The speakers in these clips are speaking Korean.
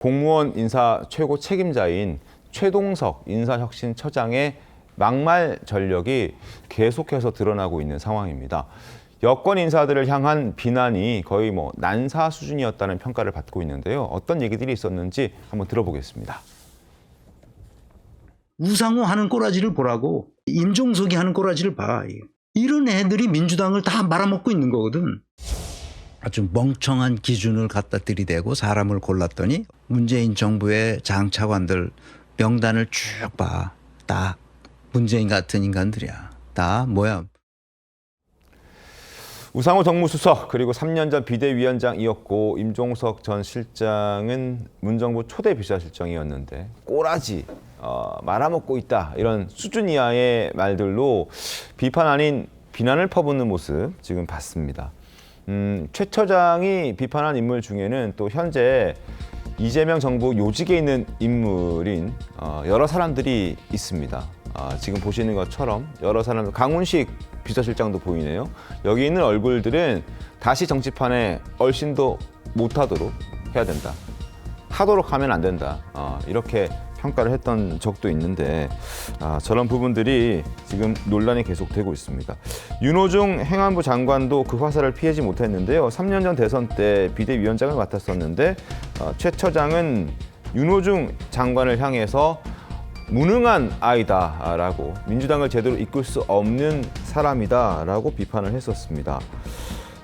공무원 인사 최고 책임자인 최동석 인사혁신처장의 막말 전력이 계속해서 드러나고 있는 상황입니다. 여권 인사들을 향한 비난이 거의 난사 수준이었다는 평가를 받고 있는데요. 어떤 얘기들이 있었는지 한번 들어보겠습니다. 우상호 하는 꼬라지를 보라고, 임종석이 하는 꼬라지를 봐. 이런 애들이 민주당을 다 말아먹고 있는 거거든. 아주 멍청한 기준을 갖다 들이대고 사람을 골랐더니 문재인 정부의 장차관들 명단을 쭉 봐. 다 문재인 같은 인간들이야. 다 뭐야. 우상호 정무수석 그리고 3년 전 비대위원장이었고 임종석 전 실장은 문정부 초대 비서실장이었는데 꼬라지, 말아먹고 있다 이런 수준 이하의 말들로 비판 아닌 비난을 퍼붓는 모습 지금 봤습니다. 최 처장이 비판한 인물 중에는 또 현재 이재명 정부 요직에 있는 인물인 여러 사람들이 있습니다. 지금 보시는 것처럼 여러 사람들, 강훈식 비서실장도 보이네요. 여기 있는 얼굴들은 다시 정치판에 얼씬도 못하도록 해야 된다. 하도록 하면 안 된다. 이렇게 평가를 했던 적도 있는데 저런 부분들이 지금 논란이 계속되고 있습니다. 윤호중 행안부 장관도 그 화살을 피하지 못했는데요. 3년 전 대선 때 비대위원장을 맡았었는데 최 처장은 윤호중 장관을 향해서 무능한 아이다라고, 민주당을 제대로 이끌 수 없는 사람이다라고 비판을 했었습니다.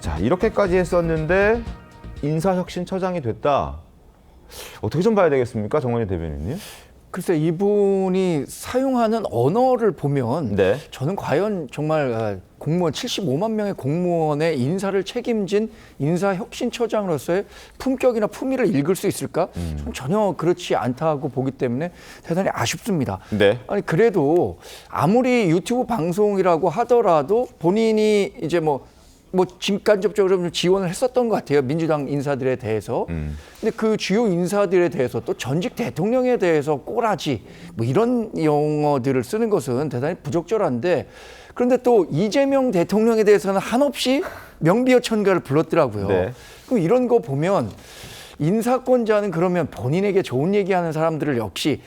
자, 이렇게까지 했었는데 인사혁신처장이 됐다. 어떻게 좀 봐야 되겠습니까, 정원희 대변인님? 글쎄, 이분이 사용하는 언어를 보면 네. 저는 과연 정말 공무원 75만 명의 공무원의 인사를 책임진 인사혁신처장으로서의 품격이나 품위를 읽을 수 있을까? 저는 전혀 그렇지 않다고 보기 때문에 대단히 아쉽습니다. 네. 아니 그래도 아무리 유튜브 방송이라고 하더라도 본인이 이제 직간접적으로 좀 지원을 했었던 것 같아요. 민주당 인사들에 대해서. 근데 그 주요 인사들에 대해서 또 전직 대통령에 대해서 꼬라지 이런 용어들을 쓰는 것은 대단히 부적절한데, 그런데 또 이재명 대통령에 대해서는 한없이 명비어천가를 불렀더라고요. 네. 그럼 이런 거 보면 인사권자는 그러면 본인에게 좋은 얘기하는 사람들을 역시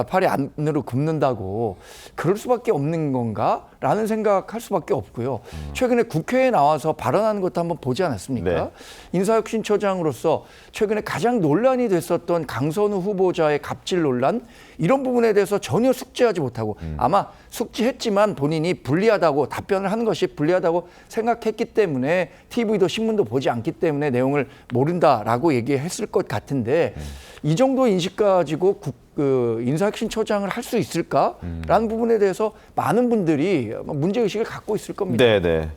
팔이 안으로 굽는다고 그럴 수밖에 없는 건가라는 생각할 수밖에 없고요. 최근에 국회에 나와서 발언하는 것도 한번 보지 않았습니까? 네. 인사혁신처장으로서 최근에 가장 논란이 됐었던 강선우 후보자의 갑질 논란, 이런 부분에 대해서 전혀 숙지하지 못하고 아마 숙지했지만 본인이 불리하다고, 답변을 하는 것이 불리하다고 생각했기 때문에 TV도 신문도 보지 않기 때문에 내용을 모른다라고 얘기했을 것 같은데 이 정도 인식 가지고 인사혁신처장을 할 수 있을까라는 부분에 대해서 많은 분들이 문제의식을 갖고 있을 겁니다. 네네.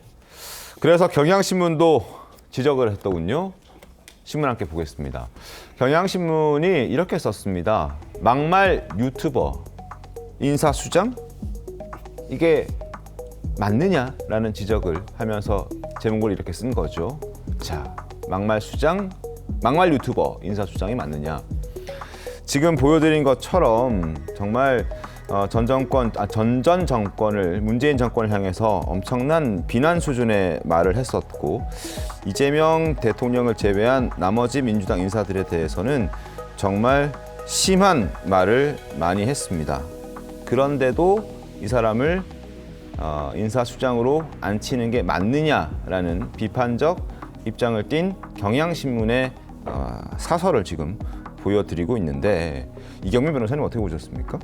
그래서 경향신문도 지적을 했더군요. 신문 함께 보겠습니다. 경향신문이 이렇게 썼습니다. 막말 유튜버 인사수장? 이게 맞느냐라는 지적을 하면서 제목을 이렇게 쓴 거죠. 자, 막말 유튜버 인사수장이 맞느냐? 지금 보여드린 것처럼 정말 전전 정권을, 문재인 정권을 향해서 엄청난 비난 수준의 말을 했었고, 이재명 대통령을 제외한 나머지 민주당 인사들에 대해서는 정말 심한 말을 많이 했습니다. 그런데도 이 사람을 인사수장으로 앉히는 게 맞느냐라는 비판적 입장을 띈 경향신문의 사설을 지금 보여드리고 있는데, 이경민 변호사님 어떻게 보셨습니까?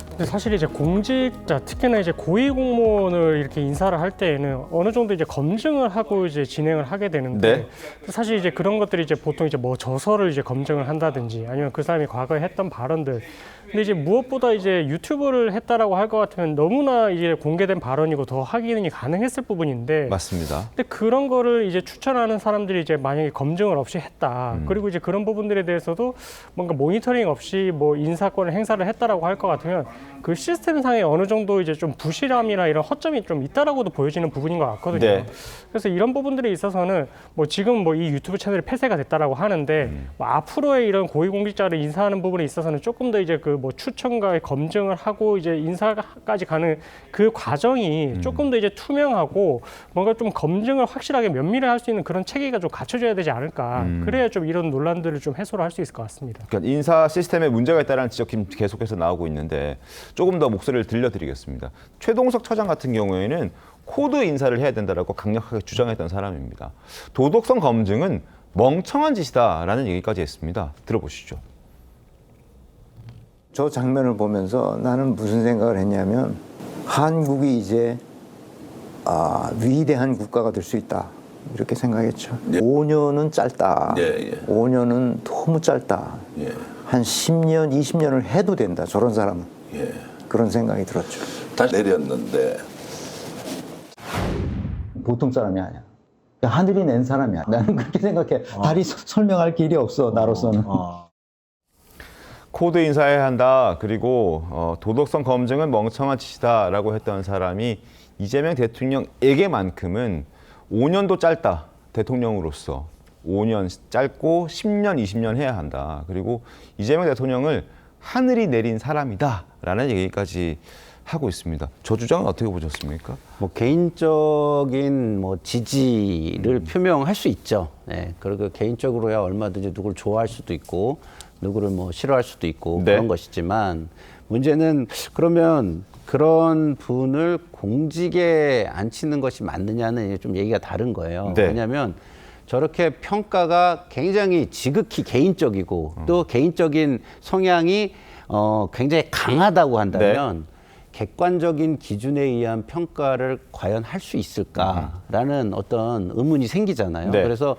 근데 사실 이제 공직자, 특히나 이제 고위 공무원을 이렇게 인사를 할 때에는 어느 정도 이제 검증을 하고 이제 진행을 하게 되는데, 네. 사실 이제 그런 것들이 이제 보통 이제 저서를 이제 검증을 한다든지 아니면 그 사람이 과거에 했던 발언들. 근데 이제 무엇보다 이제 유튜브를 했다라고 할 것 같으면 너무나 이제 공개된 발언이고 더 확인이 가능했을 부분인데. 맞습니다. 근데 그런 거를 이제 추천하는 사람들이 이제 만약에 검증을 없이 했다. 그리고 이제 그런 부분들에 대해서도 뭔가 모니터링 없이 인사권을 행사를 했다라고 할 것 같으면 그 시스템상에 어느 정도 이제 좀 부실함이나 이런 허점이 좀 있다라고도 보여지는 부분인 것 같거든요. 네. 그래서 이런 부분들에 있어서는 뭐 지금 뭐 이 유튜브 채널이 폐쇄가 됐다라고 하는데 뭐 앞으로의 이런 고위공직자를 인사하는 부분에 있어서는 조금 더 이제 그 뭐 추천과 검증을 하고 이제 인사까지 가는 그 과정이 조금 더 이제 투명하고 뭔가 좀 검증을 확실하게 면밀히 할 수 있는 그런 체계가 좀 갖춰져야 되지 않을까. 그래야 좀 이런 논란들을 좀 해소를 할 수 있을 것 같습니다. 그러니까 인사 시스템에 문제가 있다는 지적이 계속해서 나오고 있는데 조금 더 목소리를 들려드리겠습니다. 최동석 처장 같은 경우에는 코드 인사를 해야 된다라고 강력하게 주장했던 사람입니다. 도덕성 검증은 멍청한 짓이다라는 얘기까지 했습니다. 들어보시죠. 저 장면을 보면서 나는 무슨 생각을 했냐면 한국이 이제 위대한 국가가 될 수 있다 이렇게 생각했죠. 5년은 짧다. 5년은 너무 짧다. 한 10년, 20년을 해도 된다. 저런 사람은. 그런 생각이 들었죠. 다시 내렸는데 보통 사람이 아니야. 하늘이 낸 사람이야. 나는 그렇게 생각해. 달이 설명할 길이 없어, 나로서는. 코드 인사해야 한다. 그리고 도덕성 검증은 멍청한 짓이다라고 했던 사람이 이재명 대통령에게만큼은 5년도 짧다. 대통령으로서 5년 짧고 10년, 20년 해야 한다. 그리고 이재명 대통령을 하늘이 내린 사람이다라는 얘기까지 하고 있습니다. 저 주장은 어떻게 보셨습니까? 뭐 개인적인 뭐 지지를 표명할 수 있죠. 네. 그리고 개인적으로야 얼마든지 누구를 좋아할 수도 있고 누구를 뭐 싫어할 수도 있고 네. 그런 것이지만 문제는 그러면 그런 분을 공직에 앉히는 것이 맞느냐는 좀 얘기가 다른 거예요. 네. 왜냐하면 저렇게 평가가 굉장히 지극히 개인적이고 또 개인적인 성향이 굉장히 강하다고 한다면 객관적인 기준에 의한 평가를 과연 할 수 있을까라는 어떤 의문이 생기잖아요. 네. 그래서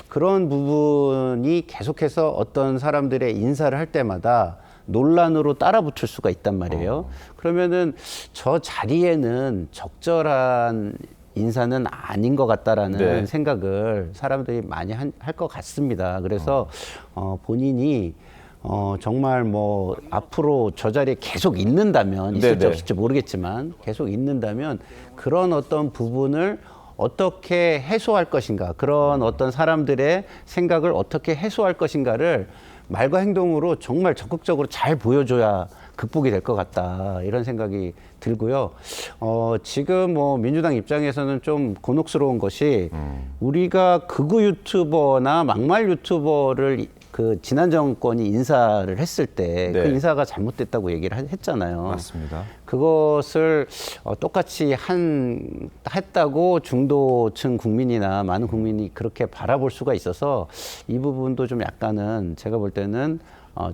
그런 부분이 계속해서 어떤 사람들의 인사를 할 때마다 논란으로 따라붙을 수가 있단 말이에요. 그러면은 저 자리에는 적절한 인사는 아닌 것 같다라는 네. 생각을 사람들이 많이 할 것 같습니다. 그래서 본인이 정말 뭐 앞으로 저 자리에 계속 있는다면 있을지 네네. 없을지 모르겠지만 계속 있는다면 그런 어떤 부분을 어떻게 해소할 것인가, 그런 어떤 사람들의 생각을 어떻게 해소할 것인가를 말과 행동으로 정말 적극적으로 잘 보여줘야 극복이 될 것 같다, 이런 생각이 들고요. 지금 뭐 민주당 입장에서는 좀 곤혹스러운 것이 우리가 극우 유튜버나 막말 유튜버를 그 지난 정권이 인사를 했을 때 그 네. 인사가 잘못됐다고 얘기를 했잖아요. 맞습니다. 그것을 똑같이 했다고 중도층 국민이나 많은 국민이 그렇게 바라볼 수가 있어서 이 부분도 좀 약간은 제가 볼 때는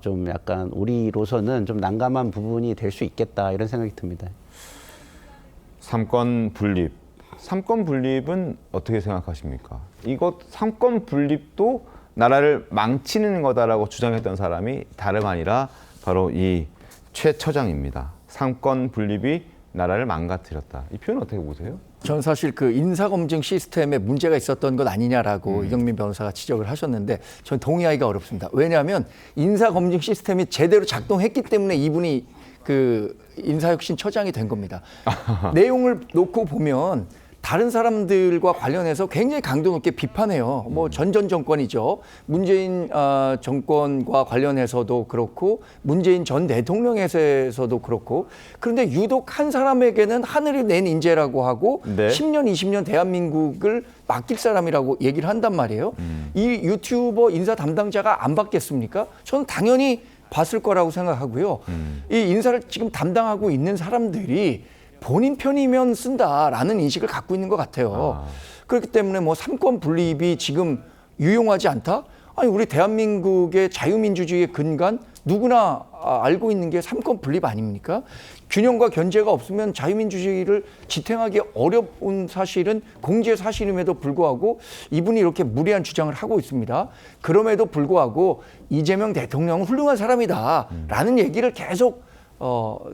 좀 약간 우리로서는 좀 난감한 부분이 될 수 있겠다, 이런 생각이 듭니다. 삼권 분립. 삼권 분립은 어떻게 생각하십니까? 이것 삼권 분립도 나라를 망치는 거다라고 주장했던 사람이 다름 아니라 바로 이 최 처장입니다. 삼권 분립이 나라를 망가뜨렸다. 이 표현 어떻게 보세요? 저는 사실 그 인사검증 시스템에 문제가 있었던 것 아니냐라고 이경민 변호사가 지적을 하셨는데 저는 동의하기가 어렵습니다. 왜냐하면 인사검증 시스템이 제대로 작동했기 때문에 이분이 그 인사혁신처장이 된 겁니다. 내용을 놓고 보면 다른 사람들과 관련해서 굉장히 강도 높게 비판해요. 뭐 전전 정권이죠. 문재인 정권과 관련해서도 그렇고 문재인 전 대통령에서도 그렇고, 그런데 유독 한 사람에게는 하늘이 낸 인재라고 하고 네. 10년, 20년 대한민국을 맡길 사람이라고 얘기를 한단 말이에요. 이 유튜버 인사 담당자가 안 받겠습니까? 저는 당연히 봤을 거라고 생각하고요. 이 인사를 지금 담당하고 있는 사람들이 본인 편이면 쓴다라는 인식을 갖고 있는 것 같아요. 그렇기 때문에 뭐 삼권 분립이 지금 유용하지 않다? 아니, 우리 대한민국의 자유민주주의의 근간 누구나 알고 있는 게 삼권 분립 아닙니까? 균형과 견제가 없으면 자유민주주의를 지탱하기 어려운 사실은 공지의 사실임에도 불구하고 이분이 이렇게 무리한 주장을 하고 있습니다. 그럼에도 불구하고 이재명 대통령은 훌륭한 사람이다라는 얘기를 계속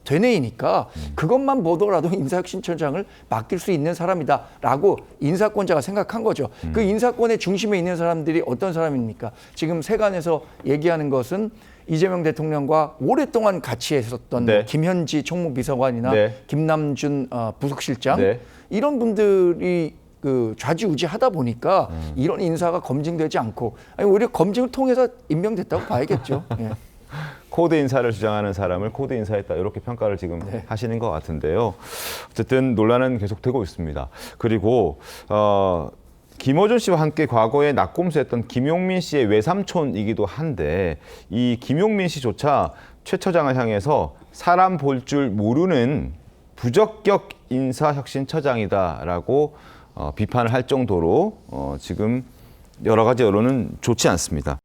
되뇌이니까 그것만 보더라도 인사혁신처장을 맡길 수 있는 사람이다라고 인사권자가 생각한 거죠. 그 인사권의 중심에 있는 사람들이 어떤 사람입니까? 지금 세간에서 얘기하는 것은 이재명 대통령과 오랫동안 같이 했었던 네. 김현지 총무비서관이나 네. 김남준 부속실장 네. 이런 분들이 그 좌지우지하다 보니까 이런 인사가 검증되지 않고 아니 오히려 검증을 통해서 임명됐다고 봐야겠죠. 예. 코드 인사를 주장하는 사람을 코드 인사했다 이렇게 평가를 지금 하시는 것 같은데요. 어쨌든 논란은 계속되고 있습니다. 그리고 김어준 씨와 함께 과거에 낙곰수했던 김용민 씨의 외삼촌이기도 한데 이 김용민 씨조차 최 처장을 향해서 사람 볼 줄 모르는 부적격 인사혁신처장이다라고 비판을 할 정도로 지금 여러 가지 여론은 좋지 않습니다.